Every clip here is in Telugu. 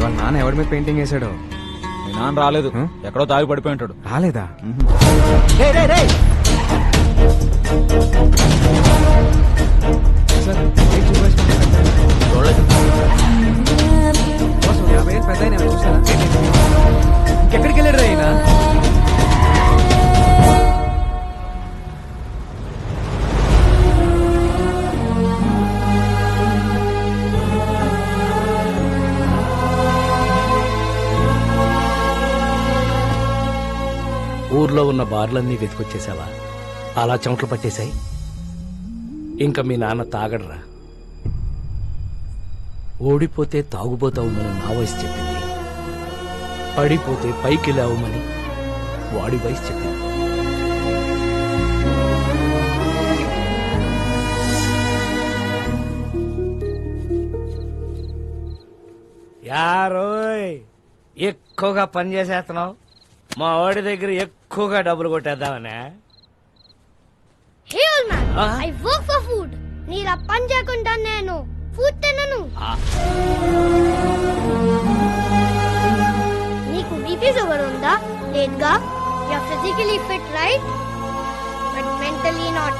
వాళ్ళ నాన్న ఎవరి మీద పెయింటింగ్ వేసాడో. మీ నాన్న రాలేదు, ఎక్కడో తాగి పడిపోయి ఉంటాడు. రాలేదా? సార్, ఏంటి చూపించండి. బాస్, ఒక 50 ఏళ్ళు పెద్ద ఆయన చూసారా? ఇంకెక్కడికి వెళ్ళాడు రా ఈయన? ఊర్లో ఉన్న బార్లన్నీ వెతికొచ్చేసావా? అలా చెమటలు పట్టేశాయి. ఇంకా మీ నాన్న తాగడరా. ఓడిపోతే తాగుబోతావుమని నా వయసు చెప్పింది, పడిపోతే పైకి లేవమని వాడి వయసు చెప్పింది. యారోయ్, ఎక్కువగా పని చేసేస్తున్నావు. మా వాడి దగ్గర ఎక్కువగా డబ్బులు కొట్టేద్దామనే. Hey old man, I work for food. నీలా పని చేయకుండా నేను ఫుడ్ తినను. నీకు బీపీ షుగర్ ఉందా? లేదుగా. You are physically fit right, but mentally not.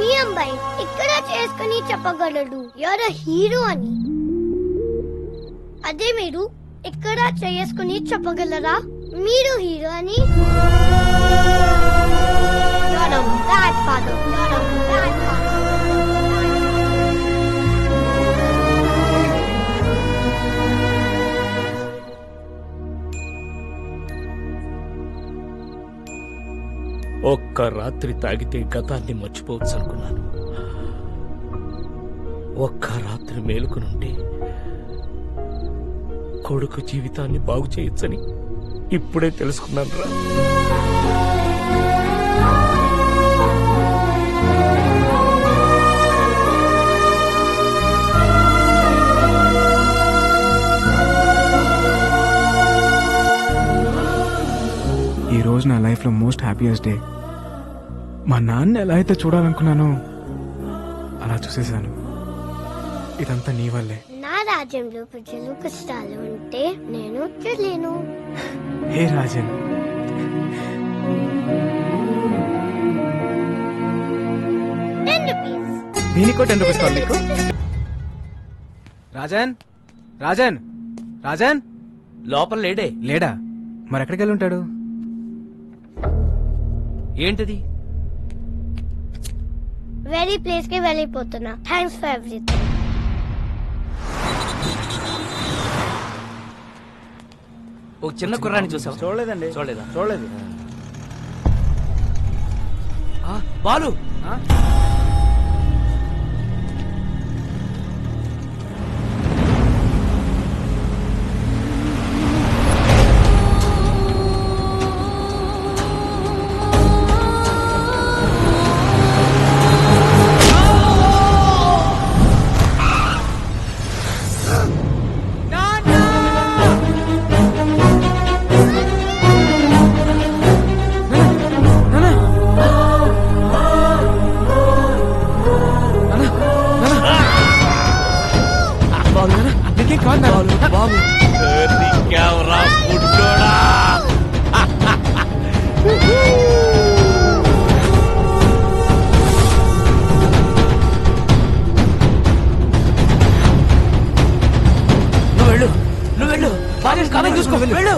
మీ అబ్బాయి ఇక్కడ చేసుకుని చెప్పగలడు యు ఆర్ ఎ హీరో అని. అదే మీరు ఇక్కడ చేసుకుని చెప్పగలరా మీరు హీరో అని? You're a bad father. You're a bad father. ఒక్క రాత్రి తాగితే గతాన్ని మర్చిపోవచ్చు అనుకున్నాను. ఒక్క రాత్రి మేలుకునుంటే కొడుకు జీవితాన్ని బాగు చేయొచ్చని ఇప్పుడే తెలుసుకున్నాను రా. ఈ రోజు నా లైఫ్ లో మోస్ట్ హ్యాపీయెస్ట్ డే. మా నాన్న ఎలా అయితే చూడాలనుకున్నానో అలా చూసేశాను. ఇదంతా నీ వల్లే. నా రాజ్యంలో ప్రజలు కష్టాలు ఉంటే నేను చూడలేను. హే రాజన్, దీనికో 10 రూపీస్ కావాలి నీకు. రాజన్, రాజన్, రాజన్ లోపల లేడే. లేడా? మరి ఎక్కడికి వెళ్ళి ఉంటాడు? ఏంటిది? వెరీ ప్లేస్ కి వెళ్ళిపోతున్నా. Thanks for everything. ఒక చిన్న కుర్రాన్ని చూసావు? చూడలేదండి. చూడలేదా? చూడలేదు. బాలు, బాబు నువ్వు వెళ్ళు. బాగా కామెంట్ చూసుకో. వెళ్ళు.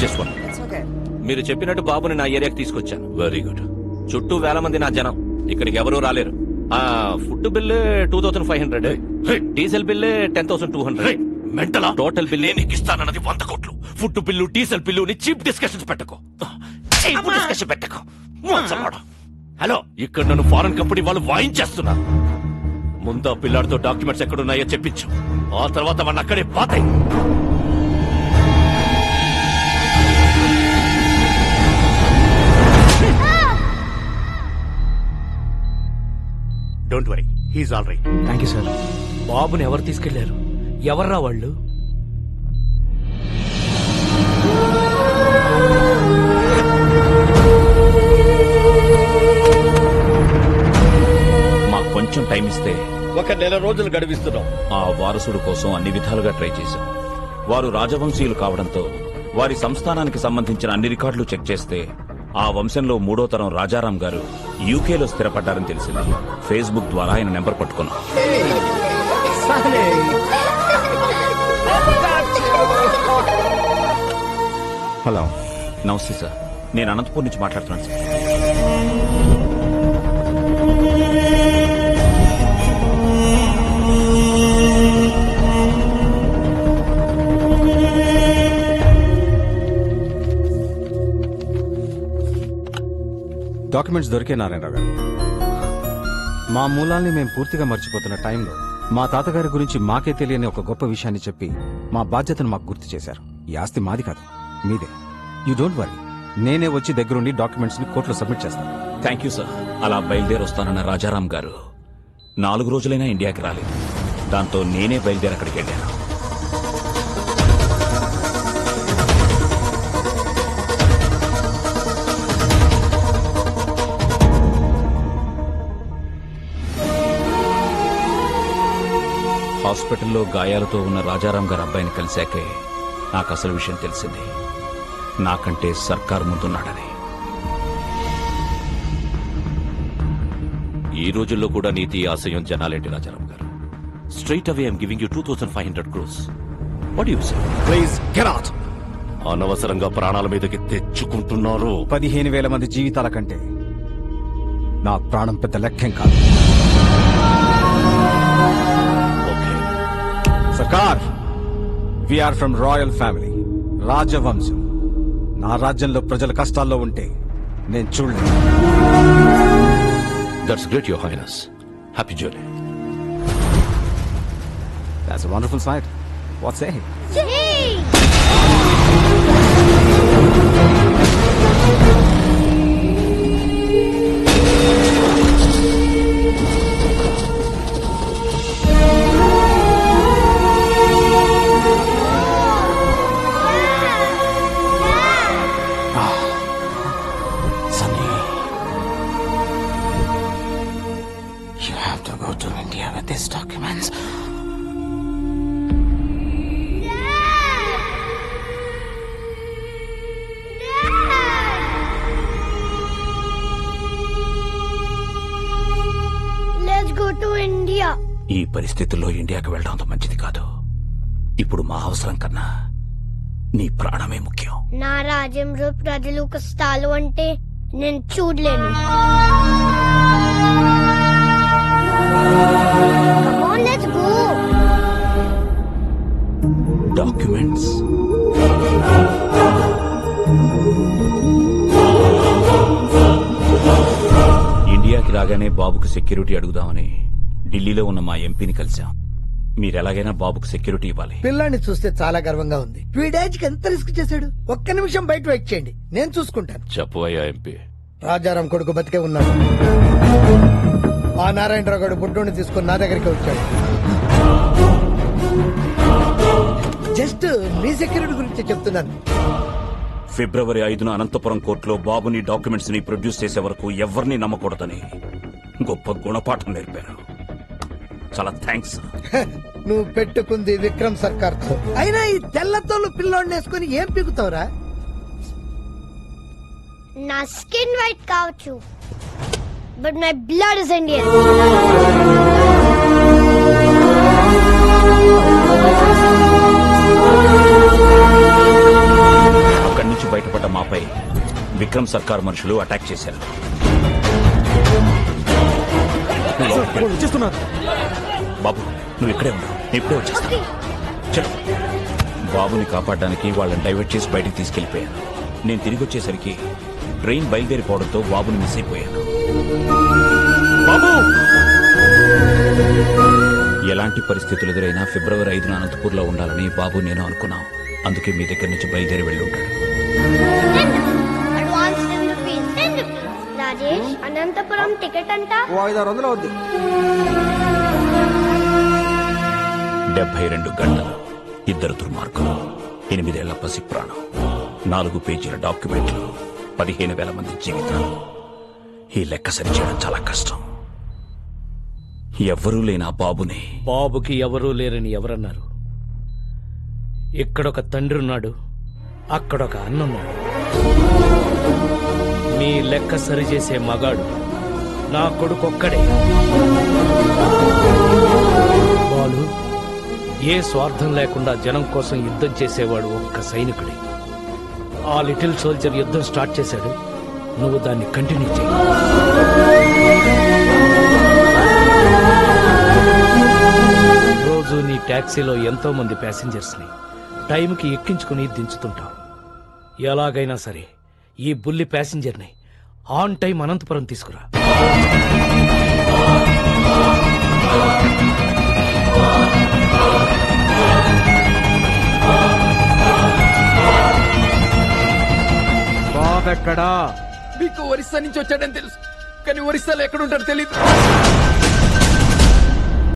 Just one. మీరు చెప్పినట్టు బాబుని నా ఏరియాకి తీసుకొచ్చాను. Very good. చుట్టూ వేల మంది నా జనం, ఇక్కడికి ఎవరూ రాలేరు. ఆ ఫుడ్ బిల్లు 2500, డీజిల్ బిల్లు 10,200. మెంటలా? టోటల్ బిల్లు నీకు ఇస్తానన్నది 100 కోట్లు. Food bill, diesel bill cheap discussions పెట్టకు. చీప్ డిస్కషన్ పెట్టకు. మోసగాడు. హలో, ఇక్కడ నన్ను ఫారెన్ కంపెనీ వాళ్ళు వాయించేస్తున్నారు. ముందు ఆ పిల్లాడితో డాక్యుమెంట్స్ ఎక్కడున్నాయో చెప్పించు. ఆ తర్వాత మన అక్కడే పాతాయి. Don't worry, he's all right. Thank you sir. బాబుని ఎవరు తీసుకెళ్లారు? ఎవర్రా వాళ్ళు? మాకు కొంచెం టైం ఇస్తే 1 నెల రోజులు గడివిస్తున్నాం. ఆ వారసుడు కోసం అన్ని విధాలుగా ట్రై చేశాం. వారు రాజవంశీయులు కావడంతో వారి సంస్థానానికి సంబంధించిన అన్ని రికార్డులు చెక్ చేస్తే ఆ వంశంలో 3వ తరం రాజారాం గారు యూకేలో స్థిరపడ్డారని తెలిసింది. ఫేస్బుక్ ద్వారా ఆయన నెంబర్ పట్టుకున్నాం. హలో. నమస్తే సార్, నేను అనంతపూర్ నుంచి మాట్లాడుతున్నాను సార్. డాక్యుమెంట్స్ దొరికే నారాయణరావు గారు. మా మూలాల్ని మేము పూర్తిగా మర్చిపోతున్న టైంలో మా తాతగారి గురించి మాకే తెలియని ఒక గొప్ప విషయాన్ని చెప్పి మా బాధ్యతను మాకు గుర్తు చేశారు. ఈ ఆస్తి మాది కాదు, మీదే. యూ డోంట్ వరీ, నేనే వచ్చి దగ్గరుండి డాక్యుమెంట్స్ ని కోర్టులో సబ్మిట్ చేస్తాను. Thank you sir. అలా బయలుదేరి వస్తానన్న రాజారాం గారు 4 రోజులైనా ఇండియాకి రాలేదు. దాంతో నేనే బయలుదేరి అక్కడికి వెళ్ళాను. హాస్పిటల్లో గాయాలతో ఉన్న రాజారాం గారి అబ్బాయిని కలిశాకే నాకు అసలు విషయం తెలిసింది. నాకంటే సర్కారు ముందున్నాడని. ఈ రోజుల్లో కూడా నీతి ఆశయం జనాలేంటి రాజారాం గారు? Straight away I'm giving you 2500 crores. What you say? Please get out. అనవసరంగా ప్రాణాల మీదకి తెచ్చుకుంటున్నారు. 15,000 మంది జీవితాల కంటే నా ప్రాణం పెద్ద లెక్కేం కాదు. సర్కార్, వీఆర్ ఫ్రమ్ రాయల్ ఫ్యామిలీ, రాజవంశం. నా రాజ్యంలో ప్రజల కష్టాల్లో ఉంటే నేను చూడలేదు. That's great your highness. Happy journey. That's a wonderful sight. What say? Sunny, you have to go to India with these documents. Let's go to India. ఈ పరిస్థితుల్లో ఇండియాకి వెళ్ళడం అంత మంచిది కాదు. ఇప్పుడు మా అవసరం కన్నా నీ ప్రాణమే ముఖ్యం. నా రాజ్యంలో ప్రజలు కష్టాలు అంటే నేను చూడలేను. Come on, let's go. Documents. ఇండియాకి రాగానే బాబుకు సెక్యూరిటీ అడుగుదామని ఢిల్లీలో ఉన్న మా ఎంపీని కలిశాం. మీరు ఎలాగైనా బాబుకు సెక్యూరిటీ ఇవ్వాలి. పిల్లాన్ని చూస్తే చాలా గర్వంగా ఉంది. వీడేజ్కి ఎంత రిస్క్ చేశాడు. ఒక్క నిమిషం బయట వెయిట్ చేయండి, నేను చూసుకుంటాను. చెప్పవయ్యా ఎంపీ. రాజారాం కొడుకు బతికే ఉన్నాడు. ఆ నారాయణరావు గారు బుడ్డోని తీసుకుని నా దగ్గరికి వచ్చాడు. జస్ట్ మీ సెక్యూరిటీ గురించి చెప్తున్నాను. ఫిబ్రవరి 5న అనంతపురం కోర్టులో బాబుని డాక్యుమెంట్స్ ని ప్రొడ్యూస్ చేసే వరకు ఎవరిని నమ్మకూడదని గొప్ప గుణపాఠం నేర్పారు. చాలా థ్యాంక్స్. నువ్వు పెట్టుకుంది విక్రమ్ సర్కార్ తో. అయినా ఈ తెల్లతోలు పిల్లోడిని వేసుకుని ఏం పీకుతావురా? నా స్కిన్ వైట్ కావచ్చు, but my blood is Indian. అక్కడి నుంచి బయటపడ్డ మాపై విక్రమ్ సర్కార్ మనుషులు అటాక్ చేశారు. బాబు నువ్వు ఇక్కడే ఉన్నావు, నేను ఇప్పుడే వచ్చేస్తా. చలో. బాబుని కాపాడడానికి వాళ్ళని డైవర్ట్ చేసి బయటికి తీసుకెళ్లిపోయాను. నేను తిరిగి వచ్చేసరికి ట్రైన్ బయలుదేరిపోవడంతో బాబుని మిస్ అయిపోయాను. బాబు! ఎలాంటి పరిస్థితులు ఎదురైనా ఫిబ్రవరి 5న అనంతపూర్లో ఉండాలని బాబు నేను అనుకున్నాం. అందుకే మీ దగ్గర నుంచి బయలుదేరి వెళ్ళి ఉంటాడు. Advance 10 rupees. Rajesh, Anantapur ticket అంట 500 అవుద్ది. 72 గంటలు, 2 దుర్మార్గులు, 8 ఏళ్ల పసి ప్రాణం, 4 పేజీల డాక్యుమెంట్లు, 15,000 మంది జీవితాలు. ఈ లెక్క సరిచేయడం చాలా కష్టం. ఎవ్వరూ లేని ఆ బాబుని బాబుకి ఎవరూ లేరని ఎవరన్నారు? ఇక్కడొక తండ్రి ఉన్నాడు, అక్కడొక అన్నున్నాడు. మీ లెక్క సరిచేసే మగాడు నా కొడుకొక్కడే. బాలు ఏ స్వార్థం లేకుండా జనం కోసం యుద్ధం చేసేవాడు ఒక్క సైనికుడే. ఆ లిటిల్ సోల్జర్ యుద్ధం స్టార్ట్ చేశాడు, నువ్వు దాన్ని కంటిన్యూ చేయి. రోజు నీ టాక్సీలో ఎంతో మంది ప్యాసింజర్స్ ని టైంకి ఎక్కించుకుని దించుతుంటావు. ఎలాగైనా సరే ఈ బుల్లి ప్యాసింజర్ ని ఆన్ టైం అనంతపురం తీసుకురా. బాబెక్కడా? మీకు ఒరిస్సా నుంచి వచ్చాడని తెలుసు, కానీ ఒరిస్సాలో ఎక్కడుంటాడో తెలియదు.